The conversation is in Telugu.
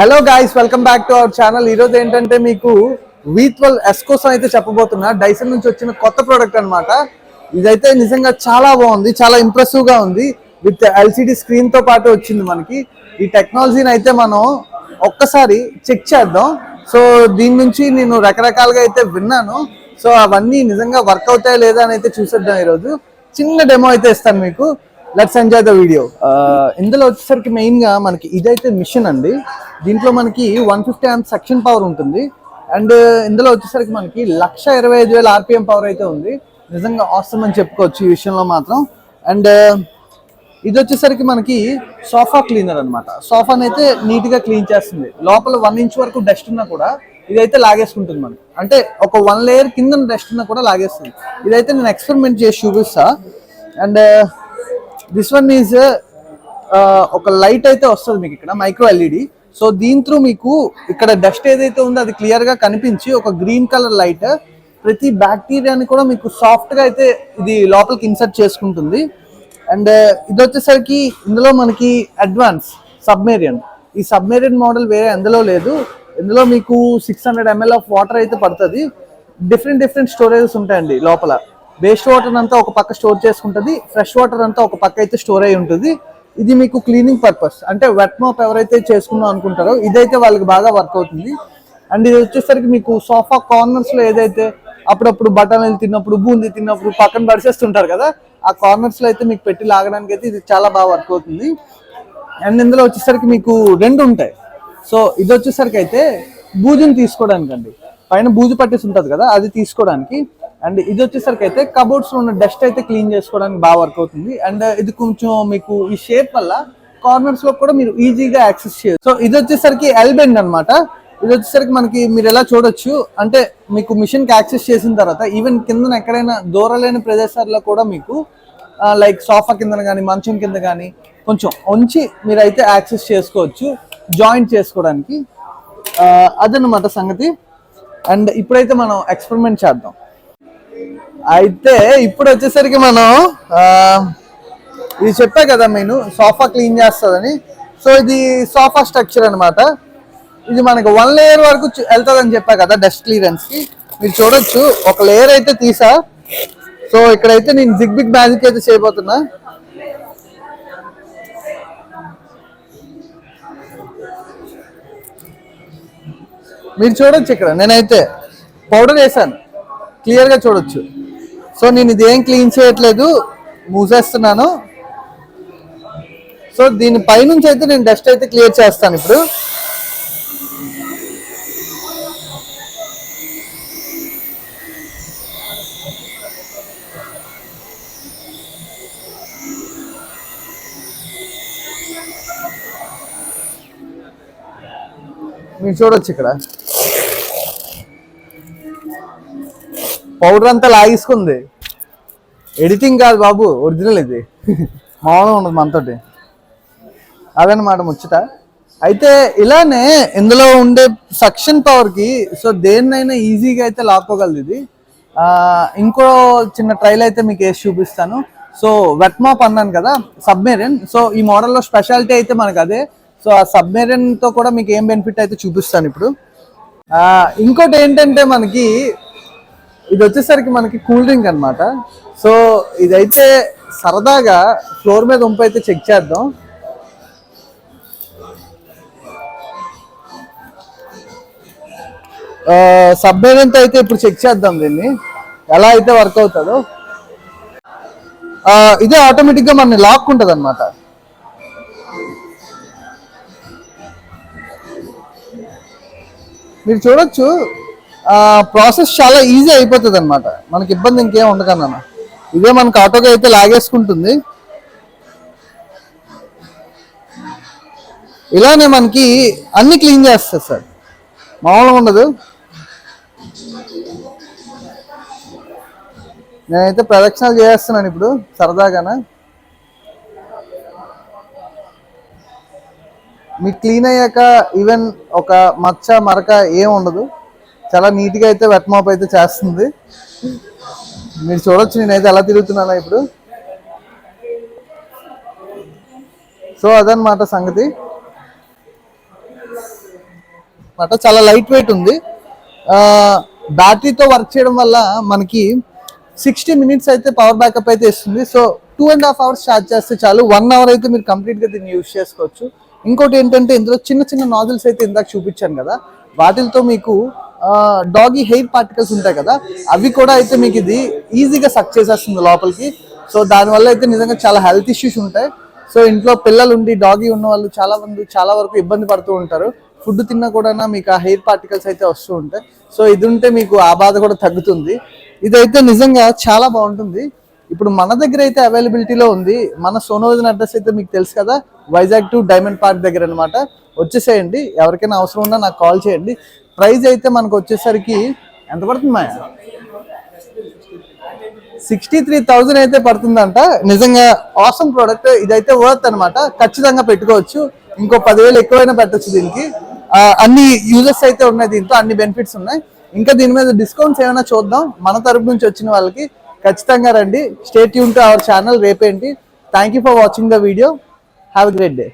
Hello guys, welcome back to our channel. ఈరోజు ఏంటంటే మీకు V12 S కోసం అయితే చెప్పబోతున్నా. డైసన్ నుంచి వచ్చిన కొత్త ప్రోడక్ట్ అనమాట. ఇదైతే నిజంగా చాలా బాగుంది, చాలా ఇంప్రెసివ్ గా ఉంది. విత్ LCD స్క్రీన్ తో పాటు వచ్చింది మనకి. ఈ టెక్నాలజీని అయితే మనం ఒక్కసారి చెక్ చేద్దాం. సో దీని నుంచి నేను రకరకాలుగా అయితే విన్నాను. సో అవన్నీ నిజంగా వర్క్ అవుతాయా లేదా అని అయితే చూసేద్దాం. ఈరోజు చిన్న డెమో అయితే ఇస్తాను మీకు. Let's enjoy the video. ఇందులో వచ్చేసరికి మెయిన్ గా మనకి ఇదైతే మిషన్ అండి. దీంట్లో మనకి 150 amp సెక్షన్ పవర్ ఉంటుంది. అండ్ ఇందులో వచ్చేసరికి మనకి 1,25,000 RPM పవర్ అయితే ఉంది. నిజంగా ఆసమ్ అని చెప్పుకోవచ్చు ఈ విషయంలో మాత్రం. అండ్ ఇది వచ్చేసరికి మనకి సోఫా క్లీనర్ అనమాట. సోఫాని అయితే నీట్ గా క్లీన్ చేస్తుంది. లోపల 1 inch వరకు డస్ట్ ఉన్నా కూడా ఇదైతే లాగేసుకుంటుంది మనకి. అంటే ఒక 1 layer కింద డస్ట్ ఉన్నా కూడా లాగేస్తుంది. ఇదైతే నేను ఎక్స్పెరిమెంట్ చేసి చూపిస్తా. అండ్ దిస్ వన్ ఈజ్ ఒక లైట్ అయితే వస్తుంది మీకు ఇక్కడ, మైక్రో LED. సో దీని త్రూ మీకు ఇక్కడ డస్ట్ ఏదైతే ఉందో అది క్లియర్ గా కనిపించి ఒక గ్రీన్ కలర్ లైట్ ప్రతి బ్యాక్టీరియాని కూడా మీకు సాఫ్ట్ గా అయితే ఇది లోపలికి ఇన్సర్ట్ చేసుకుంటుంది. అండ్ ఇది వచ్చేసరికి ఇందులో మనకి అడ్వాన్స్ సబ్మెరీన్. ఈ సబ్మెరీన్ మోడల్ వేరే ఎందులో లేదు. ఇందులో మీకు 600 ml ఆఫ్ వాటర్ అయితే పడుతుంది. డిఫరెంట్ స్టోరేజెస్ ఉంటాయండి లోపల. వేస్ట్ వాటర్ అంతా ఒక పక్క స్టోర్ చేసుకుంటుంది, ఫ్రెష్ వాటర్ అంతా ఒక పక్క అయితే స్టోర్ అయి ఉంటుంది. ఇది మీకు క్లీనింగ్ పర్పస్, అంటే వెట్ మాప్ ఎవరైతే చేసుకుందాం అనుకుంటారో ఇదైతే వాళ్ళకి బాగా వర్క్ అవుతుంది. అండ్ ఇది వచ్చేసరికి మీకు సోఫా కార్నర్స్ లో ఏదైతే అప్పుడప్పుడు బఠానీలు తిన్నప్పుడు, బూందీ తిన్నప్పుడు పక్కన పడిచేస్తుంటారు కదా, ఆ కార్నర్స్ లో అయితే మీకు పెట్టి లాగడానికి అయితే ఇది చాలా బాగా వర్క్ అవుతుంది. అండ్ ఇందులో వచ్చేసరికి మీకు 2 ఉంటాయి. సో ఇది వచ్చేసరికి అయితే బూజుని తీసుకోవడానికి అండి, పైన బూజు పట్టేసి ఉంటుంది కదా అది తీసుకోవడానికి. అండ్ ఇది వచ్చేసరికి అయితే కబోర్డ్స్ లో ఉన్న డస్ట్ అయితే క్లీన్ చేసుకోవడానికి బాగా వర్క్ అవుతుంది. అండ్ ఇది కొంచెం మీకు ఈ షేప్ వల్ల కార్నర్స్ లో కూడా మీరు ఈజీగా యాక్సెస్ చేయొచ్చు. సో ఇది వచ్చేసరికి ఎల్ బెండ్ అనమాట. ఇది వచ్చేసరికి మనకి మీరు ఎలా చూడొచ్చు అంటే మీకు మిషన్ కి యాక్సెస్ చేసిన తర్వాత ఈవెన్ కింద ఎక్కడైనా దూరలేని ప్రదేశాల్లో కూడా మీకు లైక్ సోఫా కింద కానీ మంచం కింద కానీ కొంచెం ఉంచి మీరైతే యాక్సెస్ చేసుకోవచ్చు జాయింట్ చేసుకోవడానికి. అదనమాట సంగతి. అండ్ ఇప్పుడైతే మనం ఎక్స్పెరిమెంట్ చేద్దాం. అయితే ఇప్పుడు వచ్చేసరికి మనం ఇది చెప్పా కదా నేను సోఫా క్లీన్ చేస్తుందని. సో ఇది సోఫా స్ట్రక్చర్ అనమాట. ఇది మనకు 1 layer వరకు వెళ్తుందని చెప్పా కదా డస్ట్ క్లియరెన్స్ కి. మీరు చూడొచ్చు ఒక లేయర్ అయితే తీసా. సో ఇక్కడైతే నేను జిగ్ మ్యాజిక్ అయితే చేయబోతున్నా. మీరు చూడొచ్చు ఇక్కడ నేనైతే పౌడర్ వేసాను, క్లియర్ గా చూడొచ్చు. సో నేను ఇదేం క్లీన్ చేయట్లేదు, మూసేస్తున్నాను. సో దీని పైనుంచి అయితే నేను డస్ట్ అయితే క్లియర్ చేస్తాను ఇప్పుడు. మీరు చూడొచ్చు ఇక్కడ పౌడర్ అంతా లాగేసుకుంది. ఎడిటింగ్ కాదు బాబు, ఒరిజినల్ ఇది. మామూలుగా ఉండదు మనతోటి. అదనమాట ముచ్చట. అయితే ఇలానే ఇందులో ఉండే సక్షన్ పవర్కి సో దేన్నైనా ఈజీగా అయితే లాక్కోగలదు ఇది. ఇంకో చిన్న ట్రైల్ అయితే మీకు వేసి చూపిస్తాను. సో వెట్ మాప్ అన్నాను కదా, సబ్మెరీన్. సో ఈ మోడల్లో స్పెషాలిటీ అయితే మనకు అదే. సో ఆ సబ్మెరీన్ తో కూడా మీకు ఏం బెనిఫిట్ అయితే చూపిస్తాను ఇప్పుడు. ఇంకోటి ఏంటంటే మనకి ఇది వచ్చేసరికి మనకి కూల్ డ్రింక్ అనమాట. సో ఇదైతే సరదాగా ఫ్లోర్ మీద ఉంపు అయితే చెక్ చేద్దాం. సబ్మెరీన్తో అయితే ఇప్పుడు చెక్ చేద్దాం దీన్ని ఎలా అయితే వర్క్ అవుతుందో. ఇదే ఆటోమేటిక్గా మనని లాక్కుంటుంది అనమాట. మీరు చూడొచ్చు ప్రాసెస్ చాలా ఈజీ అయిపోతుంది అనమాట. మనకి ఇబ్బంది ఇంకేం ఉండకన్నా ఇదే మనకు ఆటోగా అయితే లాగేసుకుంటుంది. ఇలానే మనకి అన్ని క్లీన్ చేస్తుంది సార్, మామూలుగా ఉండదు. నేనైతే ప్రదక్షిణాలు చేస్తున్నాను ఇప్పుడు సరదాగానే. మీకు క్లీన్ అయ్యాక ఈవెన్ ఒక మచ్చ మరక ఏం ఉండదు. చాలా నీట్గా అయితే వెట్ మాప్ అయితే చేస్తుంది. మీరు చూడొచ్చు నేనైతే ఎలా తిరుగుతున్నాను ఇప్పుడు. సో అదనమాట సంగతి. అనమాట, చాలా లైట్ వెయిట్ ఉంది. బ్యాటరీతో వర్క్ చేయడం వల్ల మనకి 60 minutes అయితే పవర్ బ్యాకప్ అయితే ఇస్తుంది. సో 2.5 hours ఛార్జ్ చేస్తే చాలు, 1 hour అయితే మీరు కంప్లీట్గా దీన్ని యూజ్ చేసుకోవచ్చు. ఇంకోటి ఏంటంటే ఇందులో చిన్న చిన్న నాజిల్స్ అయితే ఇందాక చూపించాను కదా, వాటితో మీకు డాగీ హెయిర్ పార్టికల్స్ ఉంటాయి కదా, అవి కూడా అయితే మీకు ఇది ఈజీగా సక్ చేసేస్తుంది లోపలికి. సో దానివల్ల అయితే నిజంగా చాలా హెల్త్ ఇష్యూస్ ఉంటాయి. సో ఇంట్లో పిల్లలు ఉండి డాగీ ఉన్న వాళ్ళు చాలా వరకు ఇబ్బంది పడుతూ ఉంటారు. ఫుడ్ తిన్నా కూడా మీకు ఆ హెయిర్ పార్టికల్స్ అయితే వస్తూ ఉంటాయి. సో ఇది ఉంటే మీకు ఆ బాధ కూడా తగ్గుతుంది. ఇదైతే నిజంగా చాలా బాగుంటుంది. ఇప్పుడు మన దగ్గర అయితే అవైలబిలిటీలో ఉంది. మన సోనోవిజన్ అడ్రస్ అయితే మీకు తెలుసు కదా, వైజాగ్ టు డైమండ్ పార్క్ దగ్గర అనమాట. వచ్చేసేయండి, ఎవరికైనా అవసరం ఉన్నా నాకు కాల్ చేయండి. ప్రైస్ అయితే మనకు వచ్చేసరికి ఎంత పడుతుంది మాయా? 63,000 అయితే పడుతుందంట. నిజంగా ఆసమ్ ప్రోడక్ట్, ఇదైతే వర్త్ అనమాట, ఖచ్చితంగా పెట్టుకోవచ్చు. ఇంకో 10,000 ఎక్కువైనా పెట్టచ్చు దీనికి. అన్ని యూజెస్ అయితే ఉన్నాయి, దీంతో అన్ని బెనిఫిట్స్ ఉన్నాయి. ఇంకా దీని మీద డిస్కౌంట్స్ ఏమైనా చూద్దాం. మన తరపు నుంచి వచ్చిన వాళ్ళకి ఖచ్చితంగా రండి. Stay tune to our channel రేపేంటి. Thank you for watching the video. Have a great day.